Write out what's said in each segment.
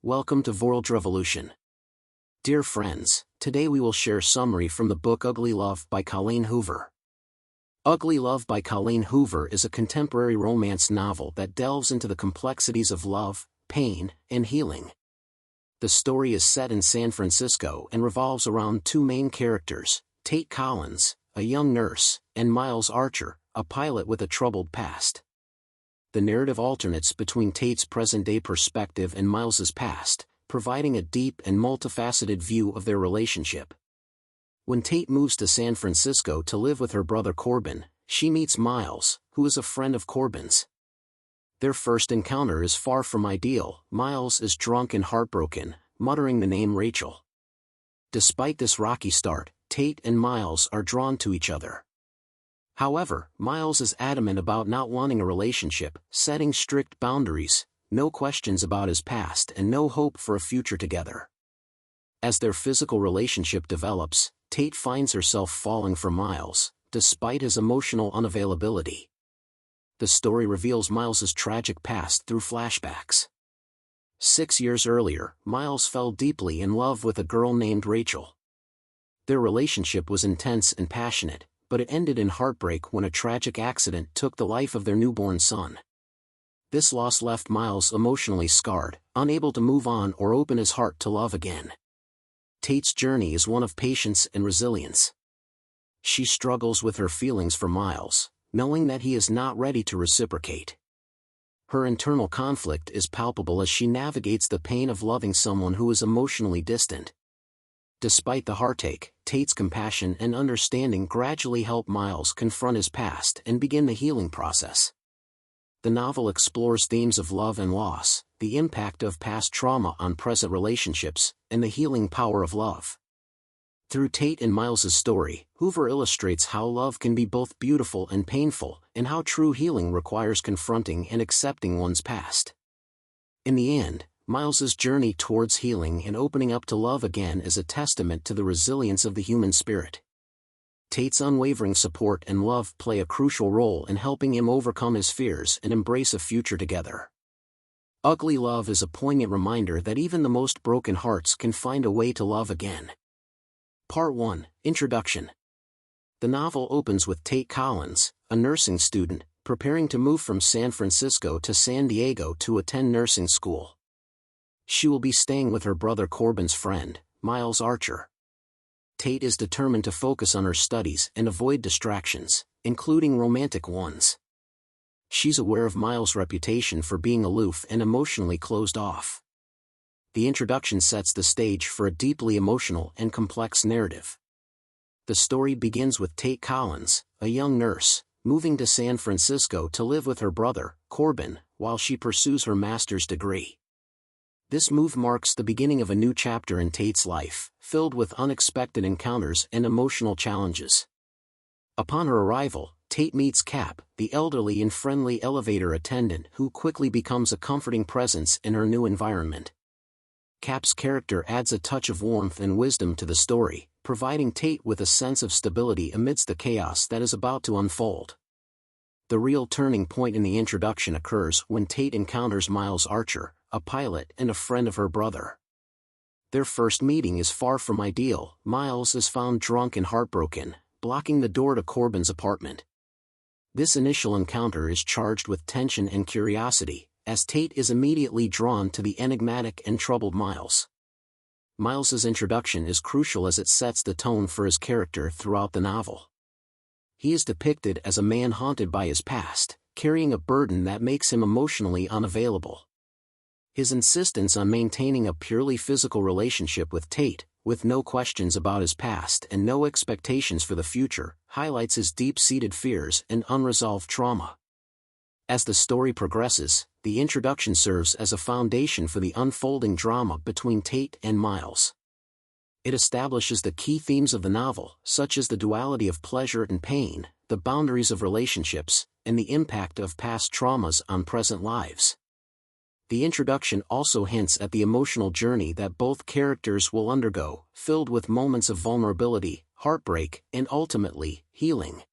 Welcome to Vorldrevolution. Dear friends, today we will share a summary from the book Ugly Love by Colleen Hoover. Ugly Love by Colleen Hoover is a contemporary romance novel that delves into the complexities of love, pain, and healing. The story is set in San Francisco and revolves around two main characters, Tate Collins, a young nurse, and Miles Archer, a pilot with a troubled past. The narrative alternates between Tate's present-day perspective and Miles's past, providing a deep and multifaceted view of their relationship. When Tate moves to San Francisco to live with her brother Corbin, she meets Miles, who is a friend of Corbin's. Their first encounter is far from ideal. Miles is drunk and heartbroken, muttering the name Rachel. Despite this rocky start, Tate and Miles are drawn to each other. However, Miles is adamant about not wanting a relationship, setting strict boundaries, no questions about his past and no hope for a future together. As their physical relationship develops, Tate finds herself falling for Miles, despite his emotional unavailability. The story reveals Miles's tragic past through flashbacks. 6 years earlier, Miles fell deeply in love with a girl named Rachel. Their relationship was intense and passionate, but it ended in heartbreak when a tragic accident took the life of their newborn son. This loss left Miles emotionally scarred, unable to move on or open his heart to love again. Tate's journey is one of patience and resilience. She struggles with her feelings for Miles, knowing that he is not ready to reciprocate. Her internal conflict is palpable as she navigates the pain of loving someone who is emotionally distant. Despite the heartache, Tate's compassion and understanding gradually help Miles confront his past and begin the healing process. The novel explores themes of love and loss, the impact of past trauma on present relationships, and the healing power of love. Through Tate and Miles's story, Hoover illustrates how love can be both beautiful and painful, and how true healing requires confronting and accepting one's past. In the end, Miles's journey towards healing and opening up to love again is a testament to the resilience of the human spirit. Tate's unwavering support and love play a crucial role in helping him overcome his fears and embrace a future together. Ugly Love is a poignant reminder that even the most broken hearts can find a way to love again. Part 1, Introduction. The novel opens with Tate Collins, a nursing student, preparing to move from San Francisco to San Diego to attend nursing school. She will be staying with her brother Corbin's friend, Miles Archer. Tate is determined to focus on her studies and avoid distractions, including romantic ones. She's aware of Miles' reputation for being aloof and emotionally closed off. The introduction sets the stage for a deeply emotional and complex narrative. The story begins with Tate Collins, a young nurse, moving to San Francisco to live with her brother, Corbin, while she pursues her master's degree. This move marks the beginning of a new chapter in Tate's life, filled with unexpected encounters and emotional challenges. Upon her arrival, Tate meets Cap, the elderly and friendly elevator attendant who quickly becomes a comforting presence in her new environment. Cap's character adds a touch of warmth and wisdom to the story, providing Tate with a sense of stability amidst the chaos that is about to unfold. The real turning point in the introduction occurs when Tate encounters Miles Archer, a pilot and a friend of her brother. Their first meeting is far from ideal. Miles is found drunk and heartbroken, blocking the door to Corbin's apartment. This initial encounter is charged with tension and curiosity, as Tate is immediately drawn to the enigmatic and troubled Miles. Miles's introduction is crucial as it sets the tone for his character throughout the novel. He is depicted as a man haunted by his past, carrying a burden that makes him emotionally unavailable. His insistence on maintaining a purely physical relationship with Tate, with no questions about his past and no expectations for the future, highlights his deep-seated fears and unresolved trauma. As the story progresses, the introduction serves as a foundation for the unfolding drama between Tate and Miles. It establishes the key themes of the novel, such as the duality of pleasure and pain, the boundaries of relationships, and the impact of past traumas on present lives. The introduction also hints at the emotional journey that both characters will undergo, filled with moments of vulnerability, heartbreak, and ultimately, healing.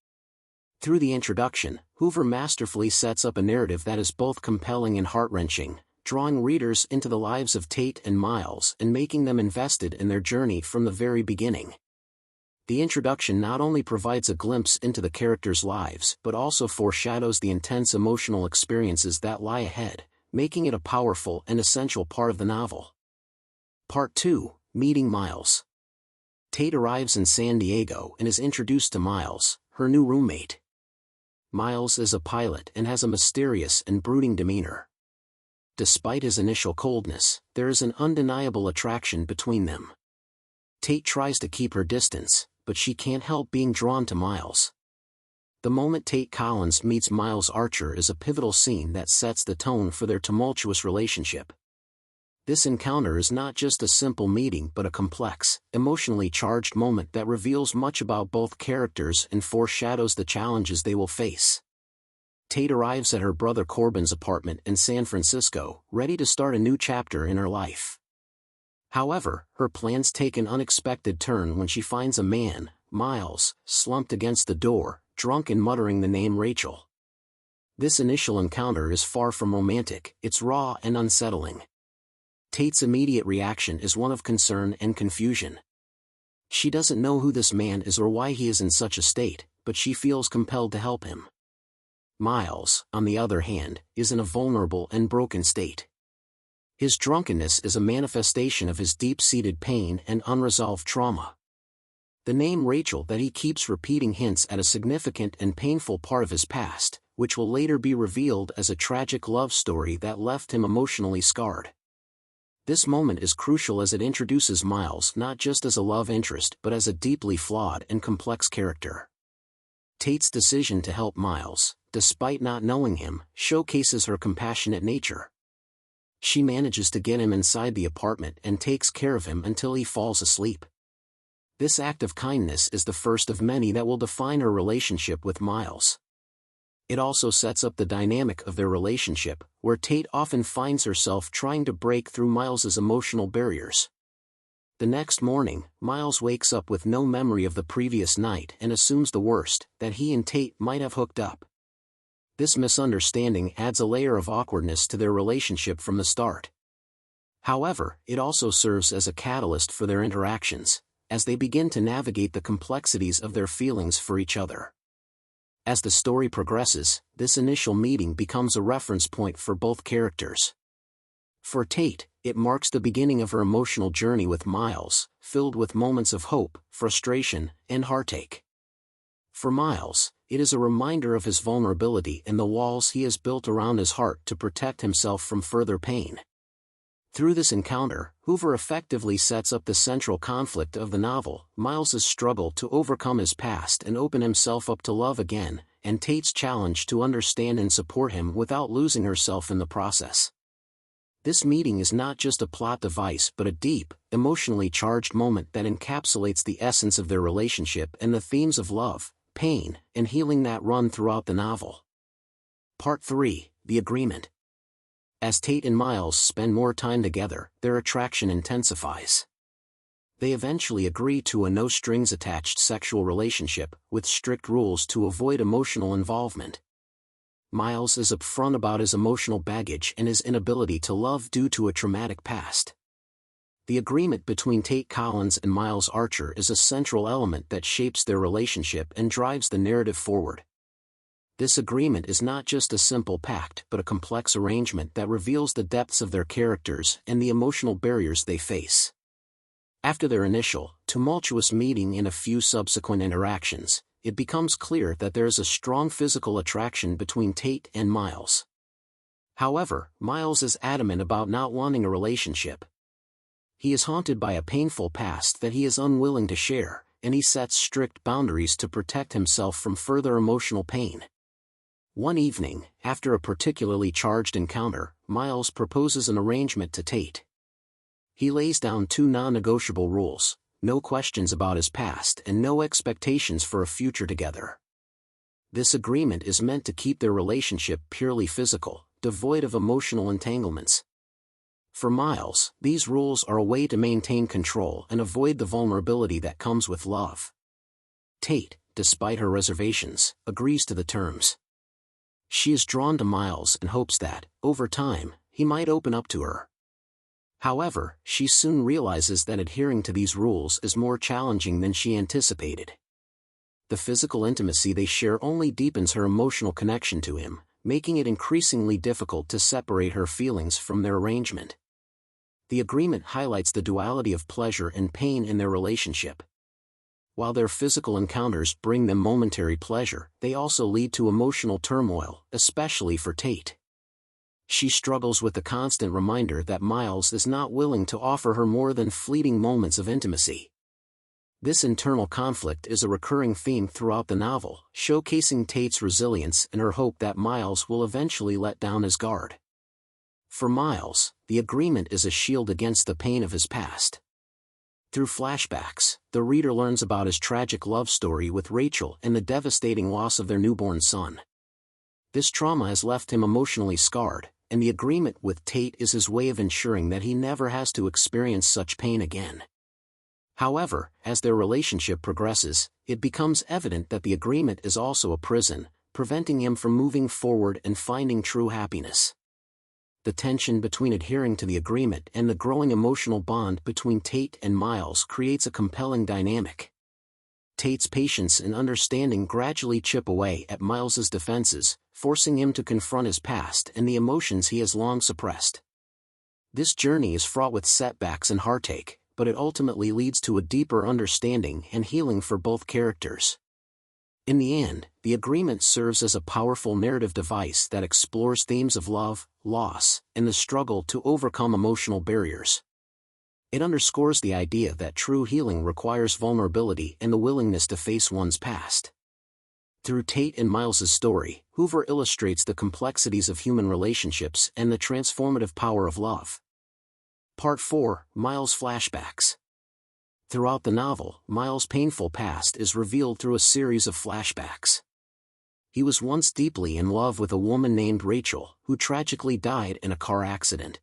Through the introduction, Hoover masterfully sets up a narrative that is both compelling and heart-wrenching, drawing readers into the lives of Tate and Miles and making them invested in their journey from the very beginning. The introduction not only provides a glimpse into the characters' lives but also foreshadows the intense emotional experiences that lie ahead, making it a powerful and essential part of the novel. Part 2, Meeting Miles. Tate arrives in San Diego and is introduced to Miles, her new roommate. Miles is a pilot and has a mysterious and brooding demeanor. Despite his initial coldness, there is an undeniable attraction between them. Tate tries to keep her distance, but she can't help being drawn to Miles. The moment Tate Collins meets Miles Archer is a pivotal scene that sets the tone for their tumultuous relationship. This encounter is not just a simple meeting but a complex, emotionally charged moment that reveals much about both characters and foreshadows the challenges they will face. Tate arrives at her brother Corbin's apartment in San Francisco, ready to start a new chapter in her life. However, her plans take an unexpected turn when she finds a man, Miles, slumped against the door, drunk and muttering the name Rachel. This initial encounter is far from romantic, it's raw and unsettling. Tate's immediate reaction is one of concern and confusion. She doesn't know who this man is or why he is in such a state, but she feels compelled to help him. Miles, on the other hand, is in a vulnerable and broken state. His drunkenness is a manifestation of his deep-seated pain and unresolved trauma. The name Rachel that he keeps repeating hints at a significant and painful part of his past, which will later be revealed as a tragic love story that left him emotionally scarred. This moment is crucial as it introduces Miles not just as a love interest but as a deeply flawed and complex character. Tate's decision to help Miles, despite not knowing him, showcases her compassionate nature. She manages to get him inside the apartment and takes care of him until he falls asleep. This act of kindness is the first of many that will define her relationship with Miles. It also sets up the dynamic of their relationship, where Tate often finds herself trying to break through Miles's emotional barriers. The next morning, Miles wakes up with no memory of the previous night and assumes the worst, that he and Tate might have hooked up. This misunderstanding adds a layer of awkwardness to their relationship from the start. However, it also serves as a catalyst for their interactions, as they begin to navigate the complexities of their feelings for each other. As the story progresses, this initial meeting becomes a reference point for both characters. For Tate, it marks the beginning of her emotional journey with Miles, filled with moments of hope, frustration, and heartache. For Miles, it is a reminder of his vulnerability and the walls he has built around his heart to protect himself from further pain. Through this encounter, Hoover effectively sets up the central conflict of the novel, Miles's struggle to overcome his past and open himself up to love again, and Tate's challenge to understand and support him without losing herself in the process. This meeting is not just a plot device but a deep, emotionally charged moment that encapsulates the essence of their relationship and the themes of love, pain, and healing that run throughout the novel. Part 3, The Agreement. As Tate and Miles spend more time together, their attraction intensifies. They eventually agree to a no-strings-attached sexual relationship, with strict rules to avoid emotional involvement. Miles is upfront about his emotional baggage and his inability to love due to a traumatic past. The agreement between Tate Collins and Miles Archer is a central element that shapes their relationship and drives the narrative forward. This agreement is not just a simple pact but a complex arrangement that reveals the depths of their characters and the emotional barriers they face. After their initial, tumultuous meeting and a few subsequent interactions, it becomes clear that there is a strong physical attraction between Tate and Miles. However, Miles is adamant about not wanting a relationship. He is haunted by a painful past that he is unwilling to share, and he sets strict boundaries to protect himself from further emotional pain. One evening, after a particularly charged encounter, Miles proposes an arrangement to Tate. He lays down two non-negotiable rules: no questions about his past and no expectations for a future together. This agreement is meant to keep their relationship purely physical, devoid of emotional entanglements. For Miles, these rules are a way to maintain control and avoid the vulnerability that comes with love. Tate, despite her reservations, agrees to the terms. She is drawn to Miles and hopes that, over time, he might open up to her. However, she soon realizes that adhering to these rules is more challenging than she anticipated. The physical intimacy they share only deepens her emotional connection to him, making it increasingly difficult to separate her feelings from their arrangement. The agreement highlights the duality of pleasure and pain in their relationship. While their physical encounters bring them momentary pleasure, they also lead to emotional turmoil, especially for Tate. She struggles with the constant reminder that Miles is not willing to offer her more than fleeting moments of intimacy. This internal conflict is a recurring theme throughout the novel, showcasing Tate's resilience and her hope that Miles will eventually let down his guard. For Miles, the agreement is a shield against the pain of his past. Through flashbacks, the reader learns about his tragic love story with Rachel and the devastating loss of their newborn son. This trauma has left him emotionally scarred, and the agreement with Tate is his way of ensuring that he never has to experience such pain again. However, as their relationship progresses, it becomes evident that the agreement is also a prison, preventing him from moving forward and finding true happiness. The tension between adhering to the agreement and the growing emotional bond between Tate and Miles creates a compelling dynamic. Tate's patience and understanding gradually chip away at Miles's defenses, forcing him to confront his past and the emotions he has long suppressed. This journey is fraught with setbacks and heartache, but it ultimately leads to a deeper understanding and healing for both characters. In the end, the agreement serves as a powerful narrative device that explores themes of love, loss, and the struggle to overcome emotional barriers. It underscores the idea that true healing requires vulnerability and the willingness to face one's past. Through Tate and Miles's story, Hoover illustrates the complexities of human relationships and the transformative power of love. Part 4, Miles' Flashbacks. Throughout the novel, Miles' painful past is revealed through a series of flashbacks. He was once deeply in love with a woman named Rachel, who tragically died in a car accident.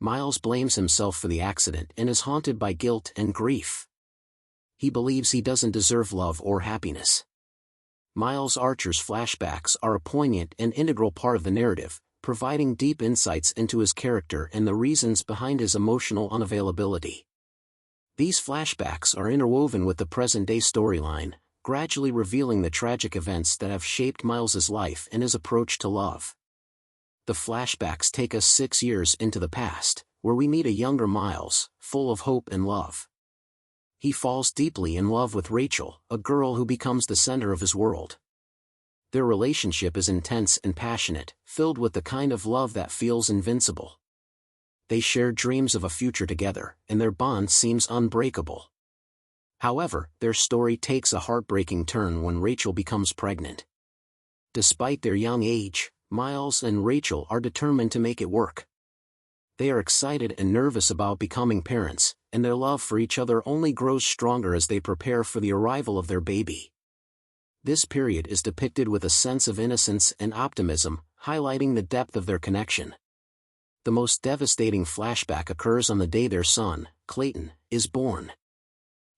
Miles blames himself for the accident and is haunted by guilt and grief. He believes he doesn't deserve love or happiness. Miles Archer's flashbacks are a poignant and integral part of the narrative, providing deep insights into his character and the reasons behind his emotional unavailability. These flashbacks are interwoven with the present-day storyline, gradually revealing the tragic events that have shaped Miles's life and his approach to love. The flashbacks take us 6 years into the past, where we meet a younger Miles, full of hope and love. He falls deeply in love with Rachel, a girl who becomes the center of his world. Their relationship is intense and passionate, filled with the kind of love that feels invincible. They share dreams of a future together, and their bond seems unbreakable. However, their story takes a heartbreaking turn when Rachel becomes pregnant. Despite their young age, Miles and Rachel are determined to make it work. They are excited and nervous about becoming parents, and their love for each other only grows stronger as they prepare for the arrival of their baby. This period is depicted with a sense of innocence and optimism, highlighting the depth of their connection. The most devastating flashback occurs on the day their son, Clayton, is born.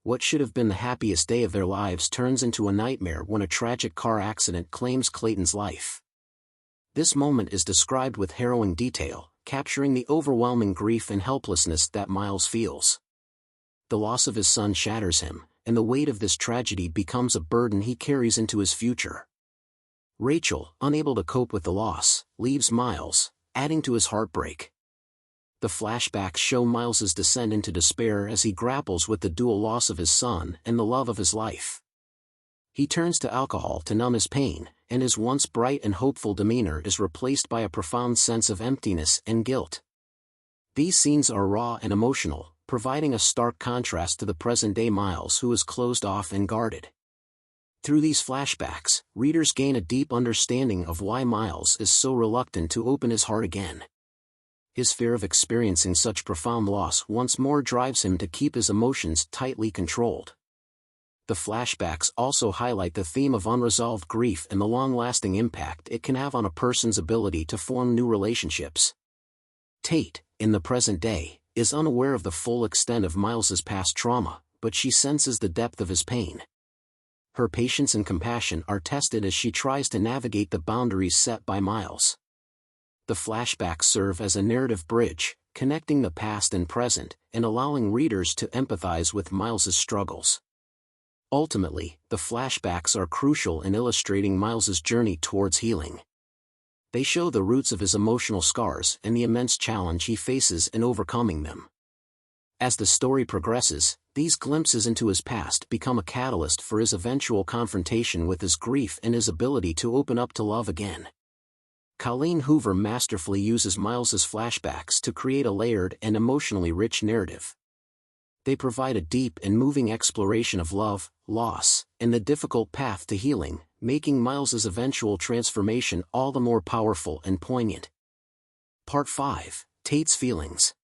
What should have been the happiest day of their lives turns into a nightmare when a tragic car accident claims Clayton's life. This moment is described with harrowing detail, capturing the overwhelming grief and helplessness that Miles feels. The loss of his son shatters him, and the weight of this tragedy becomes a burden he carries into his future. Rachel, unable to cope with the loss, leaves Miles, adding to his heartbreak. The flashbacks show Miles's descent into despair as he grapples with the dual loss of his son and the love of his life. He turns to alcohol to numb his pain, and his once bright and hopeful demeanor is replaced by a profound sense of emptiness and guilt. These scenes are raw and emotional, providing a stark contrast to the present-day Miles who is closed off and guarded. Through these flashbacks, readers gain a deep understanding of why Miles is so reluctant to open his heart again. His fear of experiencing such profound loss once more drives him to keep his emotions tightly controlled. The flashbacks also highlight the theme of unresolved grief and the long-lasting impact it can have on a person's ability to form new relationships. Tate, in the present day, is unaware of the full extent of Miles's past trauma, but she senses the depth of his pain. Her patience and compassion are tested as she tries to navigate the boundaries set by Miles. The flashbacks serve as a narrative bridge, connecting the past and present, and allowing readers to empathize with Miles's struggles. Ultimately, the flashbacks are crucial in illustrating Miles's journey towards healing. They show the roots of his emotional scars and the immense challenge he faces in overcoming them. As the story progresses, these glimpses into his past become a catalyst for his eventual confrontation with his grief and his ability to open up to love again. Colleen Hoover masterfully uses Miles's flashbacks to create a layered and emotionally rich narrative. They provide a deep and moving exploration of love, loss, and the difficult path to healing, making Miles's eventual transformation all the more powerful and poignant. Part 5: Tate's Feelings.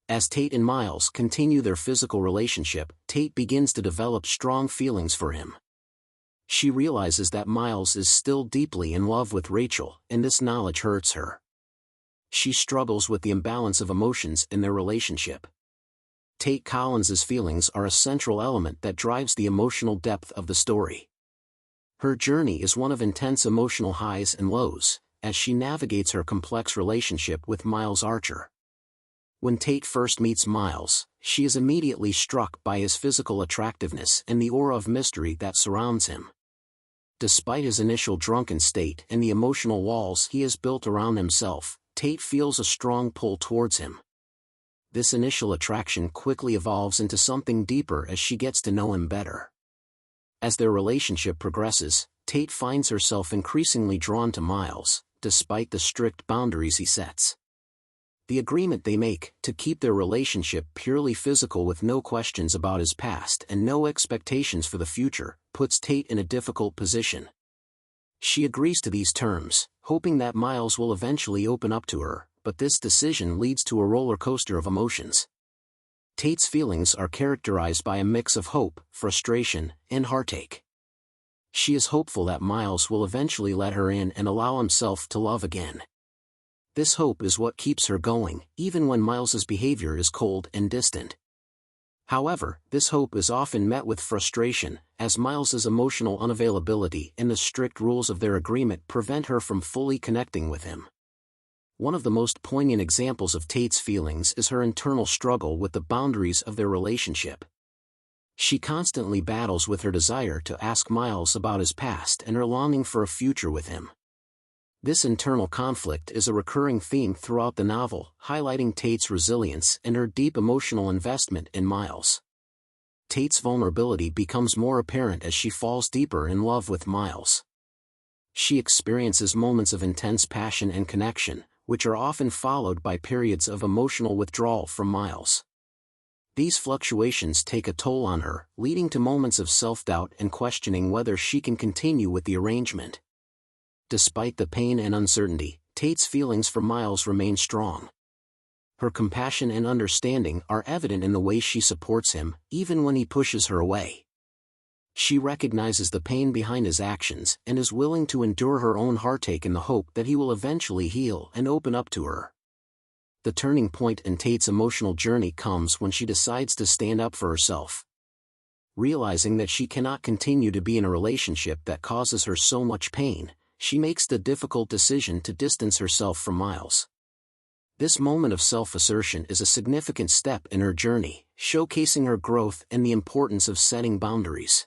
As Tate and Miles continue their physical relationship, Tate begins to develop strong feelings for him. She realizes that Miles is still deeply in love with Rachel, and this knowledge hurts her. She struggles with the imbalance of emotions in their relationship. Tate Collins's feelings are a central element that drives the emotional depth of the story. Her journey is one of intense emotional highs and lows, as she navigates her complex relationship with Miles Archer. When Tate first meets Miles, she is immediately struck by his physical attractiveness and the aura of mystery that surrounds him. Despite his initial drunken state and the emotional walls he has built around himself, Tate feels a strong pull towards him. This initial attraction quickly evolves into something deeper as she gets to know him better. As their relationship progresses, Tate finds herself increasingly drawn to Miles, despite the strict boundaries he sets. The agreement they make, to keep their relationship purely physical with no questions about his past and no expectations for the future, puts Tate in a difficult position. She agrees to these terms, hoping that Miles will eventually open up to her, but this decision leads to a roller coaster of emotions. Tate's feelings are characterized by a mix of hope, frustration, and heartache. She is hopeful that Miles will eventually let her in and allow himself to love again. This hope is what keeps her going, even when Miles's behavior is cold and distant. However, this hope is often met with frustration, as Miles's emotional unavailability and the strict rules of their agreement prevent her from fully connecting with him. One of the most poignant examples of Tate's feelings is her internal struggle with the boundaries of their relationship. She constantly battles with her desire to ask Miles about his past and her longing for a future with him. This internal conflict is a recurring theme throughout the novel, highlighting Tate's resilience and her deep emotional investment in Miles. Tate's vulnerability becomes more apparent as she falls deeper in love with Miles. She experiences moments of intense passion and connection, which are often followed by periods of emotional withdrawal from Miles. These fluctuations take a toll on her, leading to moments of self-doubt and questioning whether she can continue with the arrangement. Despite the pain and uncertainty, Tate's feelings for Miles remain strong. Her compassion and understanding are evident in the way she supports him, even when he pushes her away. She recognizes the pain behind his actions and is willing to endure her own heartache in the hope that he will eventually heal and open up to her. The turning point in Tate's emotional journey comes when she decides to stand up for herself. Realizing that she cannot continue to be in a relationship that causes her so much pain, she makes the difficult decision to distance herself from Miles. This moment of self-assertion is a significant step in her journey, showcasing her growth and the importance of setting boundaries.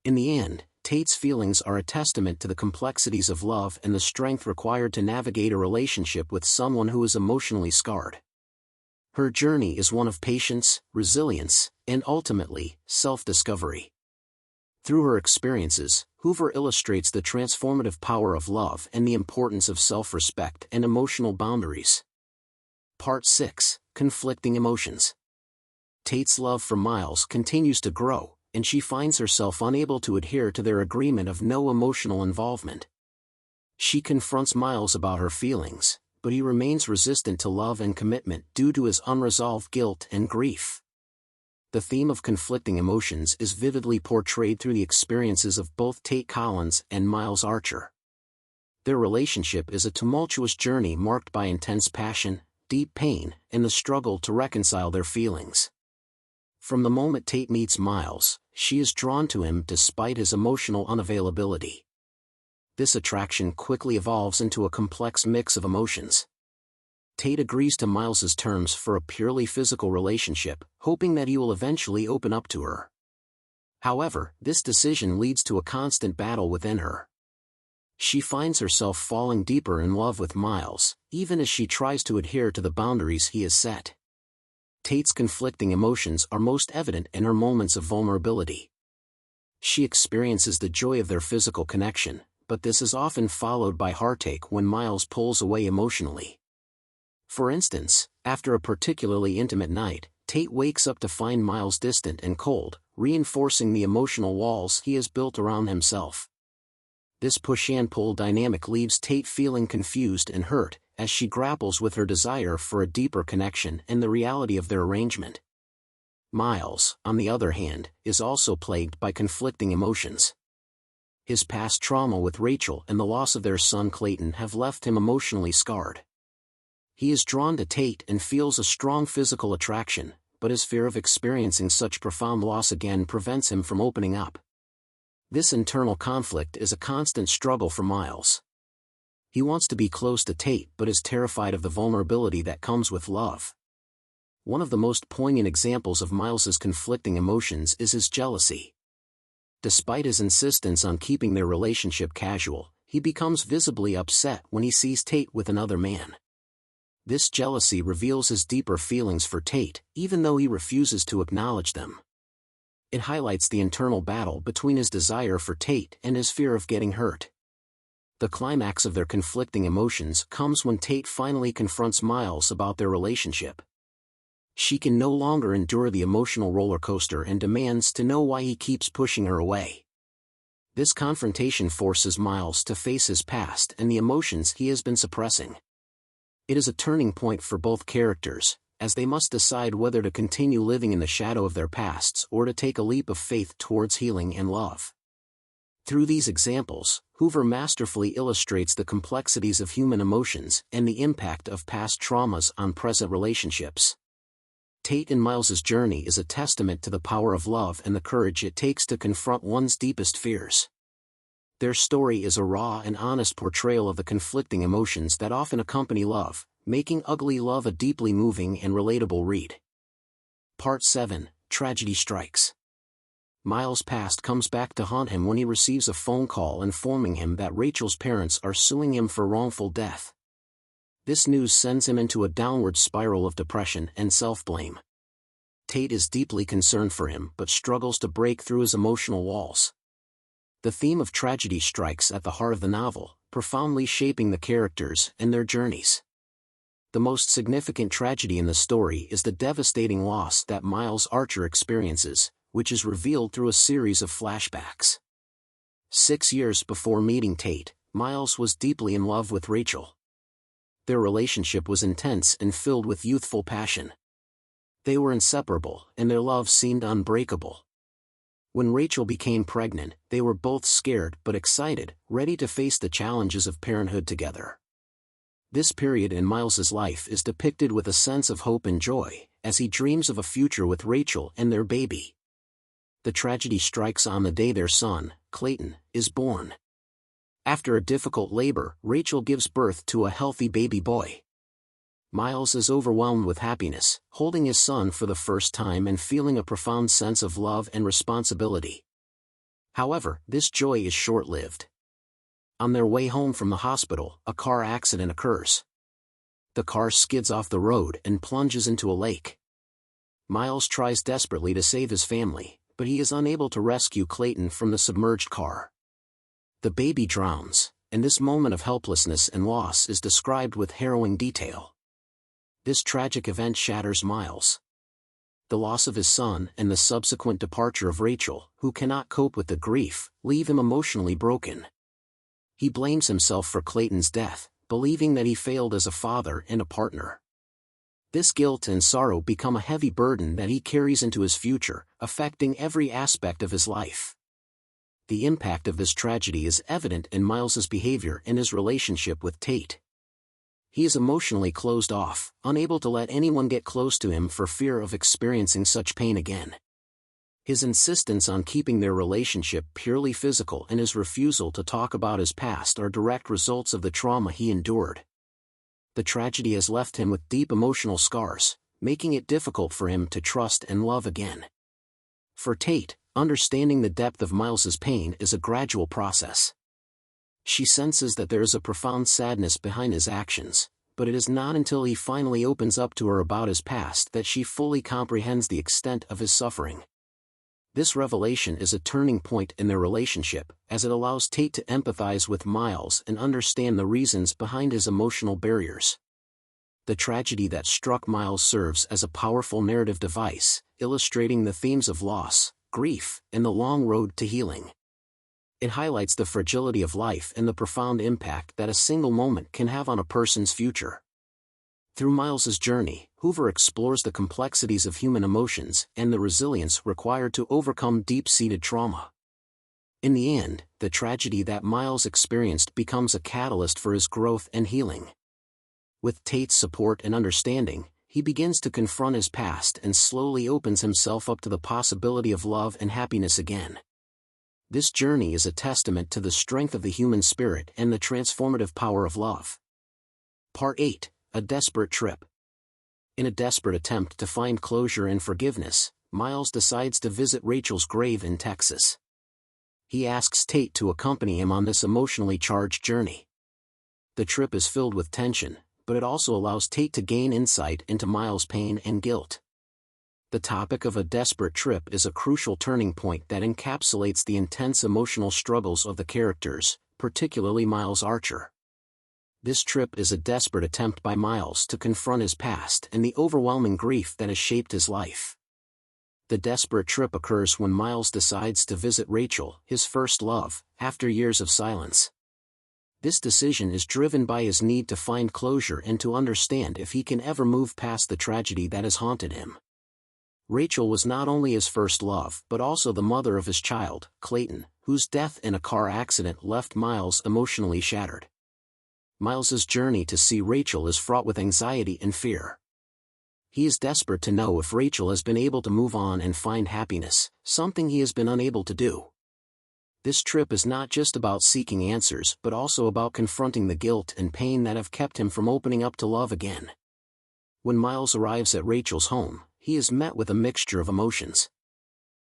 In the end, Tate's feelings are a testament to the complexities of love and the strength required to navigate a relationship with someone who is emotionally scarred. Her journey is one of patience, resilience, and ultimately, self-discovery. Through her experiences, Hoover illustrates the transformative power of love and the importance of self-respect and emotional boundaries. Part 6: Conflicting Emotions. Tate's love for Miles continues to grow, and she finds herself unable to adhere to their agreement of no emotional involvement. She confronts Miles about her feelings, but he remains resistant to love and commitment due to his unresolved guilt and grief. The theme of conflicting emotions is vividly portrayed through the experiences of both Tate Collins and Miles Archer. Their relationship is a tumultuous journey marked by intense passion, deep pain, and the struggle to reconcile their feelings. From the moment Tate meets Miles, she is drawn to him despite his emotional unavailability. This attraction quickly evolves into a complex mix of emotions. Tate agrees to Miles's terms for a purely physical relationship, hoping that he will eventually open up to her. However, this decision leads to a constant battle within her. She finds herself falling deeper in love with Miles, even as she tries to adhere to the boundaries he has set. Tate's conflicting emotions are most evident in her moments of vulnerability. She experiences the joy of their physical connection, but this is often followed by heartache when Miles pulls away emotionally. For instance, after a particularly intimate night, Tate wakes up to find Miles distant and cold, reinforcing the emotional walls he has built around himself. This push-and-pull dynamic leaves Tate feeling confused and hurt, as she grapples with her desire for a deeper connection and the reality of their arrangement. Miles, on the other hand, is also plagued by conflicting emotions. His past trauma with Rachel and the loss of their son Clayton have left him emotionally scarred. He is drawn to Tate and feels a strong physical attraction, but his fear of experiencing such profound loss again prevents him from opening up. This internal conflict is a constant struggle for Miles. He wants to be close to Tate but is terrified of the vulnerability that comes with love. One of the most poignant examples of Miles's conflicting emotions is his jealousy. Despite his insistence on keeping their relationship casual, he becomes visibly upset when he sees Tate with another man. This jealousy reveals his deeper feelings for Tate, even though he refuses to acknowledge them. It highlights the internal battle between his desire for Tate and his fear of getting hurt. The climax of their conflicting emotions comes when Tate finally confronts Miles about their relationship. She can no longer endure the emotional roller coaster and demands to know why he keeps pushing her away. This confrontation forces Miles to face his past and the emotions he has been suppressing. It is a turning point for both characters, as they must decide whether to continue living in the shadow of their pasts or to take a leap of faith towards healing and love. Through these examples, Hoover masterfully illustrates the complexities of human emotions and the impact of past traumas on present relationships. Tate and Miles's journey is a testament to the power of love and the courage it takes to confront one's deepest fears. Their story is a raw and honest portrayal of the conflicting emotions that often accompany love, making Ugly Love a deeply moving and relatable read. Part 7, Tragedy Strikes. Miles' past comes back to haunt him when he receives a phone call informing him that Rachel's parents are suing him for wrongful death. This news sends him into a downward spiral of depression and self-blame. Tate is deeply concerned for him but struggles to break through his emotional walls. The theme of tragedy strikes at the heart of the novel, profoundly shaping the characters and their journeys. The most significant tragedy in the story is the devastating loss that Miles Archer experiences, which is revealed through a series of flashbacks. 6 years before meeting Tate, Miles was deeply in love with Rachel. Their relationship was intense and filled with youthful passion. They were inseparable, and their love seemed unbreakable. When Rachel became pregnant, they were both scared but excited, ready to face the challenges of parenthood together. This period in Miles's life is depicted with a sense of hope and joy, as he dreams of a future with Rachel and their baby. The tragedy strikes on the day their son, Clayton, is born. After a difficult labor, Rachel gives birth to a healthy baby boy. Miles is overwhelmed with happiness, holding his son for the first time and feeling a profound sense of love and responsibility. However, this joy is short-lived. On their way home from the hospital, a car accident occurs. The car skids off the road and plunges into a lake. Miles tries desperately to save his family, but he is unable to rescue Clayton from the submerged car. The baby drowns, and this moment of helplessness and loss is described with harrowing detail. This tragic event shatters Miles. The loss of his son and the subsequent departure of Rachel, who cannot cope with the grief, leave him emotionally broken. He blames himself for Clayton's death, believing that he failed as a father and a partner. This guilt and sorrow become a heavy burden that he carries into his future, affecting every aspect of his life. The impact of this tragedy is evident in Miles's behavior and his relationship with Tate. He is emotionally closed off, unable to let anyone get close to him for fear of experiencing such pain again. His insistence on keeping their relationship purely physical and his refusal to talk about his past are direct results of the trauma he endured. The tragedy has left him with deep emotional scars, making it difficult for him to trust and love again. For Tate, understanding the depth of Miles's pain is a gradual process. She senses that there is a profound sadness behind his actions, but it is not until he finally opens up to her about his past that she fully comprehends the extent of his suffering. This revelation is a turning point in their relationship, as it allows Tate to empathize with Miles and understand the reasons behind his emotional barriers. The tragedy that struck Miles serves as a powerful narrative device, illustrating the themes of loss, grief, and the long road to healing. It highlights the fragility of life and the profound impact that a single moment can have on a person's future. Through Miles's journey, Hoover explores the complexities of human emotions and the resilience required to overcome deep-seated trauma. In the end, the tragedy that Miles experienced becomes a catalyst for his growth and healing. With Tate's support and understanding, he begins to confront his past and slowly opens himself up to the possibility of love and happiness again. This journey is a testament to the strength of the human spirit and the transformative power of love. Part 8. A Desperate Trip. In a desperate attempt to find closure and forgiveness, Miles decides to visit Rachel's grave in Texas. He asks Tate to accompany him on this emotionally charged journey. The trip is filled with tension, but it also allows Tate to gain insight into Miles' pain and guilt. The topic of a desperate trip is a crucial turning point that encapsulates the intense emotional struggles of the characters, particularly Miles Archer. This trip is a desperate attempt by Miles to confront his past and the overwhelming grief that has shaped his life. The desperate trip occurs when Miles decides to visit Rachel, his first love, after years of silence. This decision is driven by his need to find closure and to understand if he can ever move past the tragedy that has haunted him. Rachel was not only his first love but also the mother of his child, Clayton, whose death in a car accident left Miles emotionally shattered. Miles's journey to see Rachel is fraught with anxiety and fear. He is desperate to know if Rachel has been able to move on and find happiness, something he has been unable to do. This trip is not just about seeking answers but also about confronting the guilt and pain that have kept him from opening up to love again. When Miles arrives at Rachel's home, he is met with a mixture of emotions.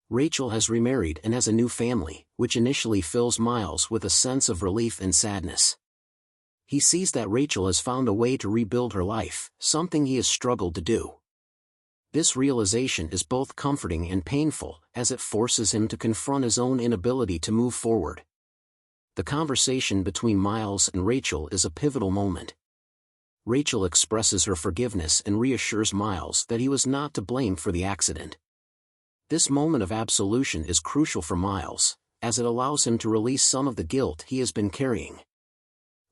Rachel has remarried and has a new family, which initially fills Miles with a sense of relief and sadness. He sees that Rachel has found a way to rebuild her life, something he has struggled to do. This realization is both comforting and painful, as it forces him to confront his own inability to move forward. The conversation between Miles and Rachel is a pivotal moment. Rachel expresses her forgiveness and reassures Miles that he was not to blame for the accident. This moment of absolution is crucial for Miles, as it allows him to release some of the guilt he has been carrying.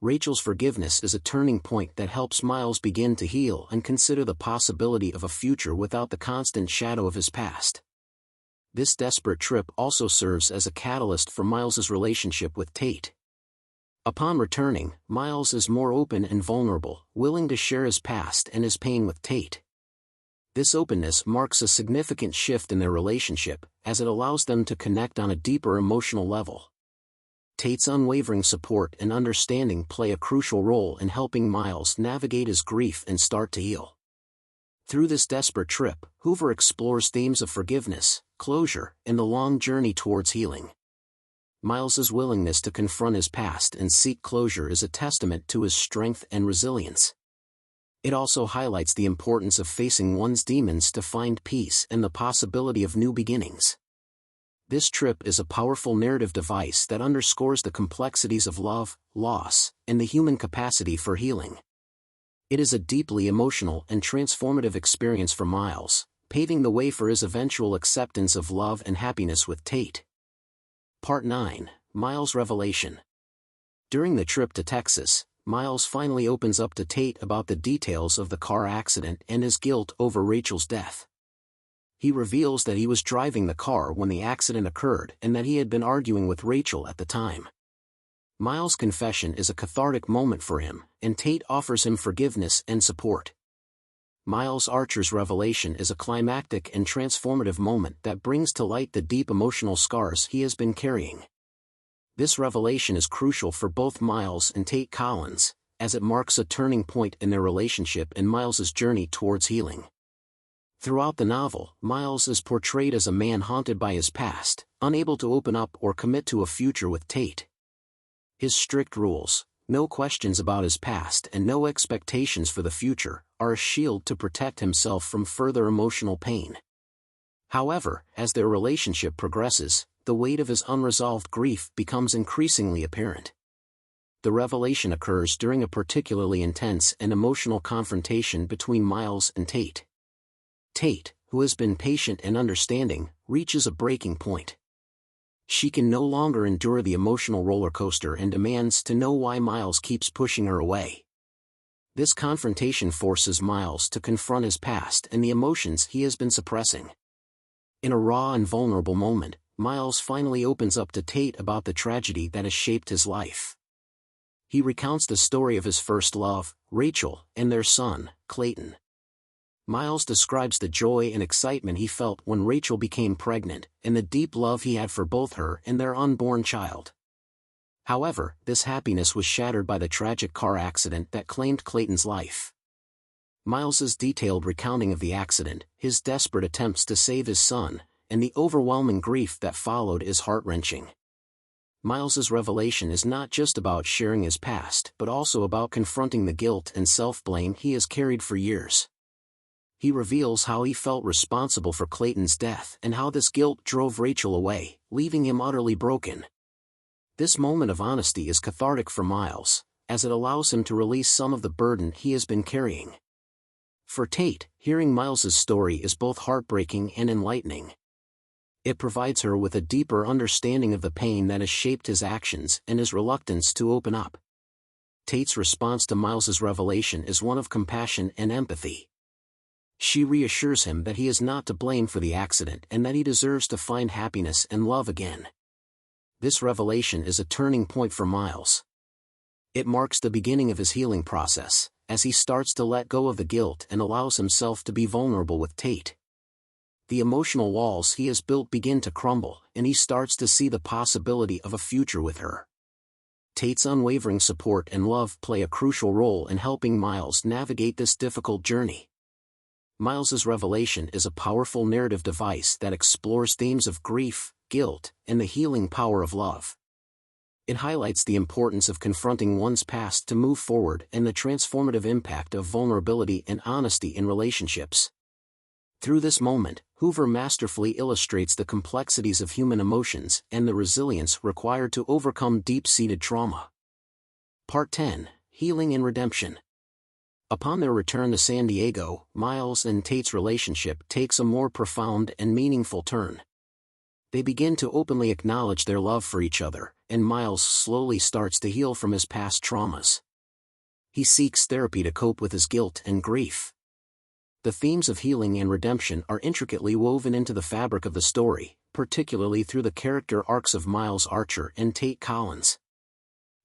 Rachel's forgiveness is a turning point that helps Miles begin to heal and consider the possibility of a future without the constant shadow of his past. This desperate trip also serves as a catalyst for Miles's relationship with Tate. Upon returning, Miles is more open and vulnerable, willing to share his past and his pain with Tate. This openness marks a significant shift in their relationship, as it allows them to connect on a deeper emotional level. Tate's unwavering support and understanding play a crucial role in helping Miles navigate his grief and start to heal. Through this desperate trip, Hoover explores themes of forgiveness, closure, and the long journey towards healing. Miles's willingness to confront his past and seek closure is a testament to his strength and resilience. It also highlights the importance of facing one's demons to find peace and the possibility of new beginnings. This trip is a powerful narrative device that underscores the complexities of love, loss, and the human capacity for healing. It is a deeply emotional and transformative experience for Miles, paving the way for his eventual acceptance of love and happiness with Tate. Part 9. Miles' Revelation. During the trip to Texas, Miles finally opens up to Tate about the details of the car accident and his guilt over Rachel's death. He reveals that he was driving the car when the accident occurred and that he had been arguing with Rachel at the time. Miles' confession is a cathartic moment for him, and Tate offers him forgiveness and support. Miles Archer's revelation is a climactic and transformative moment that brings to light the deep emotional scars he has been carrying. This revelation is crucial for both Miles and Tate Collins, as it marks a turning point in their relationship and Miles's journey towards healing. Throughout the novel, Miles is portrayed as a man haunted by his past, unable to open up or commit to a future with Tate. His strict rules, no questions about his past and no expectations for the future, are a shield to protect himself from further emotional pain. However, as their relationship progresses, the weight of his unresolved grief becomes increasingly apparent. The revelation occurs during a particularly intense and emotional confrontation between Miles and Tate. Tate, who has been patient and understanding, reaches a breaking point. She can no longer endure the emotional roller coaster and demands to know why Miles keeps pushing her away. This confrontation forces Miles to confront his past and the emotions he has been suppressing. In a raw and vulnerable moment, Miles finally opens up to Tate about the tragedy that has shaped his life. He recounts the story of his first love, Rachel, and their son, Clayton. Miles describes the joy and excitement he felt when Rachel became pregnant, and the deep love he had for both her and their unborn child. However, this happiness was shattered by the tragic car accident that claimed Clayton's life. Miles's detailed recounting of the accident, his desperate attempts to save his son, and the overwhelming grief that followed is heart-wrenching. Miles's revelation is not just about sharing his past but also about confronting the guilt and self-blame he has carried for years. He reveals how he felt responsible for Clayton's death and how this guilt drove Rachel away, leaving him utterly broken. This moment of honesty is cathartic for Miles, as it allows him to release some of the burden he has been carrying. For Tate, hearing Miles's story is both heartbreaking and enlightening. It provides her with a deeper understanding of the pain that has shaped his actions and his reluctance to open up. Tate's response to Miles's revelation is one of compassion and empathy. She reassures him that he is not to blame for the accident and that he deserves to find happiness and love again. This revelation is a turning point for Miles. It marks the beginning of his healing process, as he starts to let go of the guilt and allows himself to be vulnerable with Tate. The emotional walls he has built begin to crumble, and he starts to see the possibility of a future with her. Tate's unwavering support and love play a crucial role in helping Miles navigate this difficult journey. Miles's revelation is a powerful narrative device that explores themes of grief, guilt, and the healing power of love. It highlights the importance of confronting one's past to move forward and the transformative impact of vulnerability and honesty in relationships. Through this moment, Hoover masterfully illustrates the complexities of human emotions and the resilience required to overcome deep-seated trauma. Part 10: Healing and Redemption. Upon their return to San Diego, Miles and Tate's relationship takes a more profound and meaningful turn. They begin to openly acknowledge their love for each other, and Miles slowly starts to heal from his past traumas. He seeks therapy to cope with his guilt and grief. The themes of healing and redemption are intricately woven into the fabric of the story, particularly through the character arcs of Miles Archer and Tate Collins.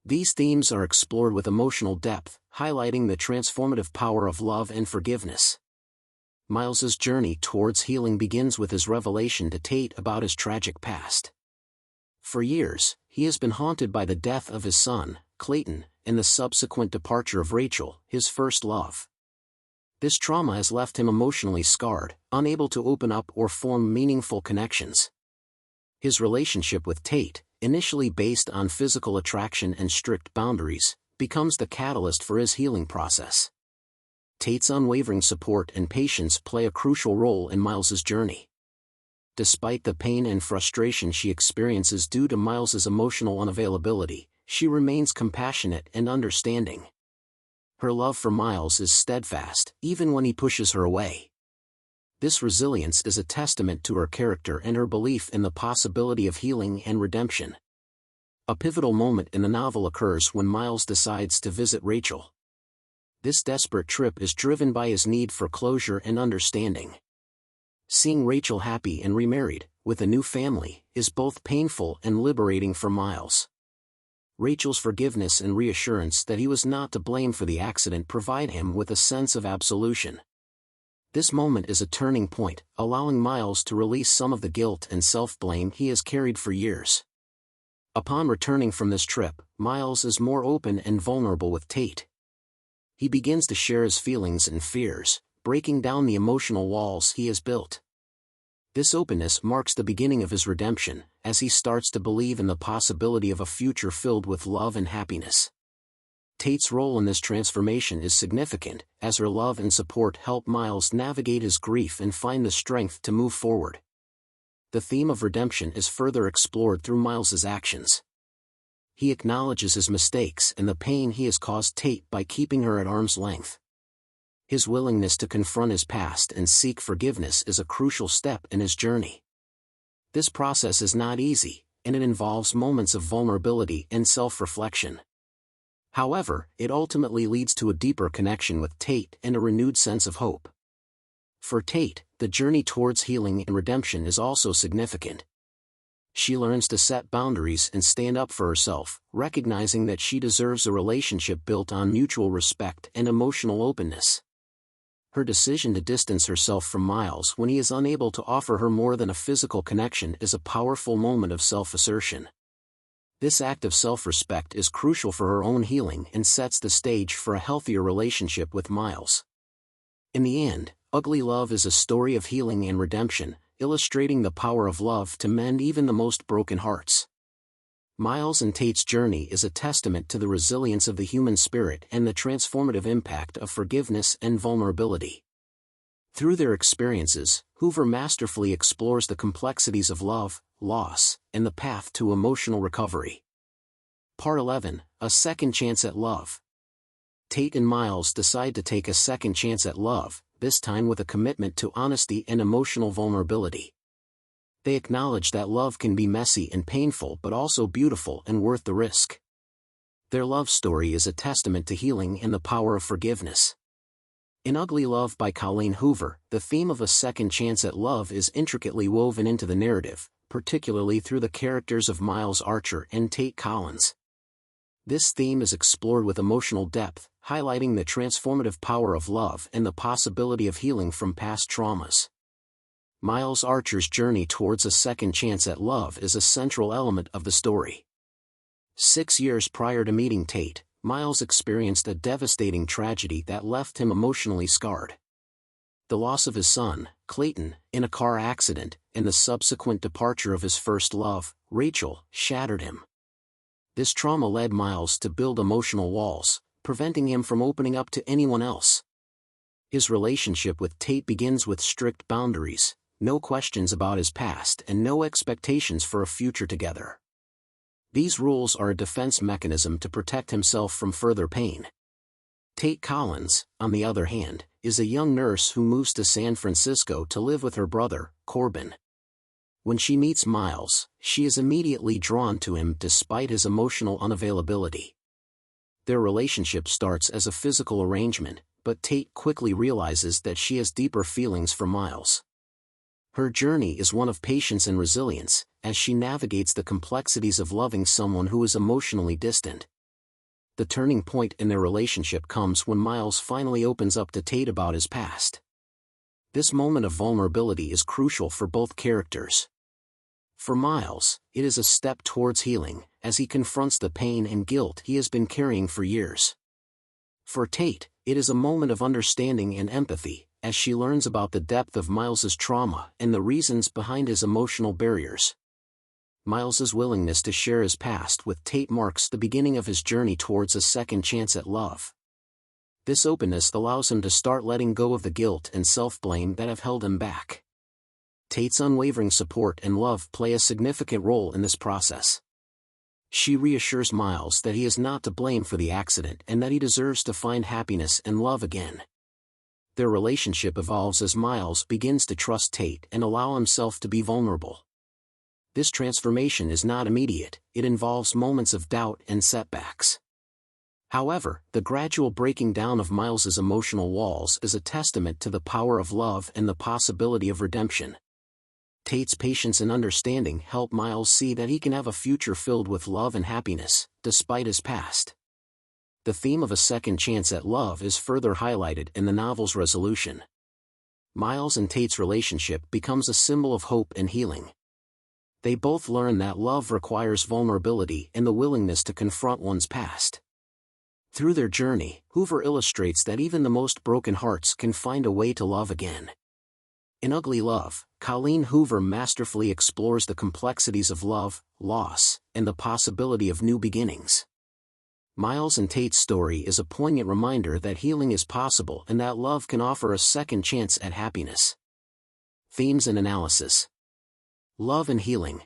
These themes are explored with emotional depth, highlighting the transformative power of love and forgiveness. Miles's journey towards healing begins with his revelation to Tate about his tragic past. For years, he has been haunted by the death of his son, Clayton, and the subsequent departure of Rachel, his first love. This trauma has left him emotionally scarred, unable to open up or form meaningful connections. His relationship with Tate, initially based on physical attraction and strict boundaries, becomes the catalyst for his healing process. Tate's unwavering support and patience play a crucial role in Miles's journey. Despite the pain and frustration she experiences due to Miles's emotional unavailability, she remains compassionate and understanding. Her love for Miles is steadfast, even when he pushes her away. This resilience is a testament to her character and her belief in the possibility of healing and redemption. A pivotal moment in the novel occurs when Miles decides to visit Rachel. This desperate trip is driven by his need for closure and understanding. Seeing Rachel happy and remarried, with a new family, is both painful and liberating for Miles. Rachel's forgiveness and reassurance that he was not to blame for the accident provide him with a sense of absolution. This moment is a turning point, allowing Miles to release some of the guilt and self-blame he has carried for years. Upon returning from this trip, Miles is more open and vulnerable with Tate. He begins to share his feelings and fears, breaking down the emotional walls he has built. This openness marks the beginning of his redemption, as he starts to believe in the possibility of a future filled with love and happiness. Tate's role in this transformation is significant, as her love and support help Miles navigate his grief and find the strength to move forward. The theme of redemption is further explored through Miles's actions. He acknowledges his mistakes and the pain he has caused Tate by keeping her at arm's length. His willingness to confront his past and seek forgiveness is a crucial step in his journey. This process is not easy, and it involves moments of vulnerability and self-reflection. However, it ultimately leads to a deeper connection with Tate and a renewed sense of hope. For Tate, the journey towards healing and redemption is also significant. She learns to set boundaries and stand up for herself, recognizing that she deserves a relationship built on mutual respect and emotional openness. Her decision to distance herself from Miles when he is unable to offer her more than a physical connection is a powerful moment of self-assertion. This act of self-respect is crucial for her own healing and sets the stage for a healthier relationship with Miles. In the end, Ugly Love is a story of healing and redemption, illustrating the power of love to mend even the most broken hearts. Miles and Tate's journey is a testament to the resilience of the human spirit and the transformative impact of forgiveness and vulnerability. Through their experiences, Hoover masterfully explores the complexities of love, loss, and the path to emotional recovery. Part 11, A Second Chance at Love. Tate and Miles decide to take a second chance at love, this time with a commitment to honesty and emotional vulnerability. They acknowledge that love can be messy and painful but also beautiful and worth the risk. Their love story is a testament to healing and the power of forgiveness. In Ugly Love by Colleen Hoover, the theme of a second chance at love is intricately woven into the narrative, particularly through the characters of Miles Archer and Tate Collins. This theme is explored with emotional depth, highlighting the transformative power of love and the possibility of healing from past traumas. Miles Archer's journey towards a second chance at love is a central element of the story. 6 years prior to meeting Tate, Miles experienced a devastating tragedy that left him emotionally scarred. The loss of his son, Clayton, in a car accident, and the subsequent departure of his first love, Rachel, shattered him. This trauma led Miles to build emotional walls, preventing him from opening up to anyone else. His relationship with Tate begins with strict boundaries, no questions about his past and no expectations for a future together. These rules are a defense mechanism to protect himself from further pain. Tate Collins, on the other hand, is a young nurse who moves to San Francisco to live with her brother, Corbin. When she meets Miles, she is immediately drawn to him despite his emotional unavailability. Their relationship starts as a physical arrangement, but Tate quickly realizes that she has deeper feelings for Miles. Her journey is one of patience and resilience, as she navigates the complexities of loving someone who is emotionally distant. The turning point in their relationship comes when Miles finally opens up to Tate about his past. This moment of vulnerability is crucial for both characters. For Miles, it is a step towards healing, as he confronts the pain and guilt he has been carrying for years. For Tate, it is a moment of understanding and empathy, as she learns about the depth of Miles's trauma and the reasons behind his emotional barriers. Miles's willingness to share his past with Tate marks the beginning of his journey towards a second chance at love. This openness allows him to start letting go of the guilt and self-blame that have held him back. Tate's unwavering support and love play a significant role in this process. She reassures Miles that he is not to blame for the accident and that he deserves to find happiness and love again. Their relationship evolves as Miles begins to trust Tate and allow himself to be vulnerable. This transformation is not immediate, it involves moments of doubt and setbacks. However, the gradual breaking down of Miles's emotional walls is a testament to the power of love and the possibility of redemption. Tate's patience and understanding help Miles see that he can have a future filled with love and happiness, despite his past. The theme of a second chance at love is further highlighted in the novel's resolution. Miles and Tate's relationship becomes a symbol of hope and healing. They both learn that love requires vulnerability and the willingness to confront one's past. Through their journey, Hoover illustrates that even the most broken hearts can find a way to love again. In Ugly Love, Colleen Hoover masterfully explores the complexities of love, loss, and the possibility of new beginnings. Miles and Tate's story is a poignant reminder that healing is possible and that love can offer a second chance at happiness. Themes and analysis. Love and healing.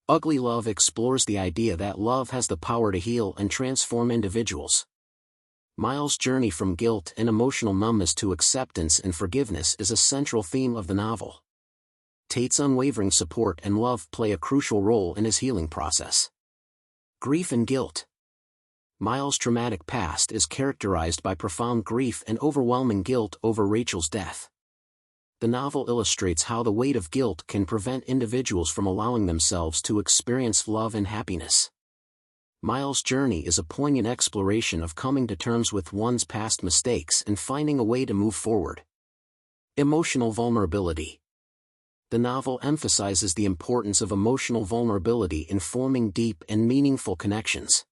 Ugly Love explores the idea that love has the power to heal and transform individuals. Miles' journey from guilt and emotional numbness to acceptance and forgiveness is a central theme of the novel. Tate's unwavering support and love play a crucial role in his healing process. Grief and guilt. Miles' traumatic past is characterized by profound grief and overwhelming guilt over Rachel's death. The novel illustrates how the weight of guilt can prevent individuals from allowing themselves to experience love and happiness. Miles' journey is a poignant exploration of coming to terms with one's past mistakes and finding a way to move forward. Emotional vulnerability. The novel emphasizes the importance of emotional vulnerability in forming deep and meaningful connections.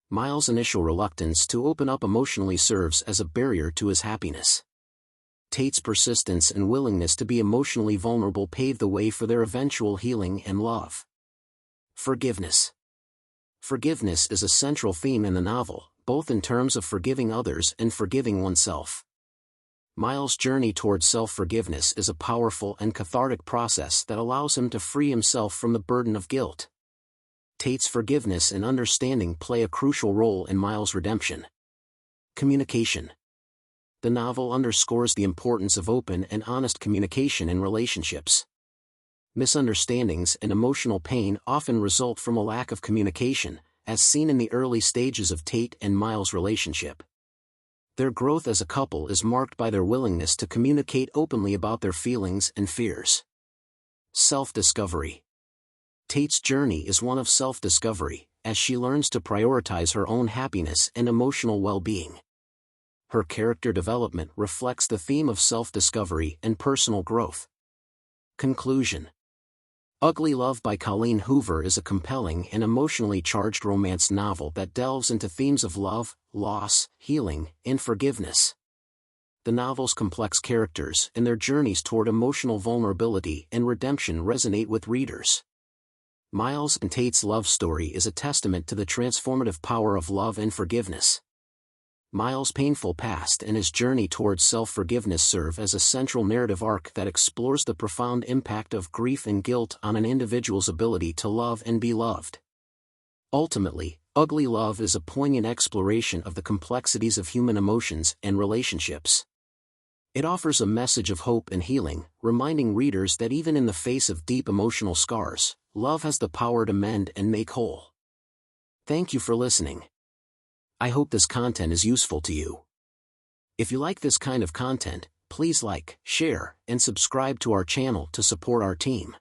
Miles' initial reluctance to open up emotionally serves as a barrier to his happiness. Tate's persistence and willingness to be emotionally vulnerable pave the way for their eventual healing and love. Forgiveness. Forgiveness is a central theme in the novel, both in terms of forgiving others and forgiving oneself. Miles' journey towards self-forgiveness is a powerful and cathartic process that allows him to free himself from the burden of guilt. Tate's forgiveness and understanding play a crucial role in Miles' redemption. Communication. The novel underscores the importance of open and honest communication in relationships. Misunderstandings and emotional pain often result from a lack of communication, as seen in the early stages of Tate and Miles' relationship. Their growth as a couple is marked by their willingness to communicate openly about their feelings and fears. Self-discovery. Tate's journey is one of self-discovery, as she learns to prioritize her own happiness and emotional well-being. Her character development reflects the theme of self-discovery and personal growth. Conclusion. Ugly Love by Colleen Hoover is a compelling and emotionally charged romance novel that delves into themes of love, loss, healing, and forgiveness. The novel's complex characters and their journeys toward emotional vulnerability and redemption resonate with readers. Miles and Tate's love story is a testament to the transformative power of love and forgiveness. Miles' painful past and his journey towards self-forgiveness serve as a central narrative arc that explores the profound impact of grief and guilt on an individual's ability to love and be loved. Ultimately, Ugly Love is a poignant exploration of the complexities of human emotions and relationships. It offers a message of hope and healing, reminding readers that even in the face of deep emotional scars, love has the power to mend and make whole. Thank you for listening. I hope this content is useful to you. If you like this kind of content, please like, share, and subscribe to our channel to support our team.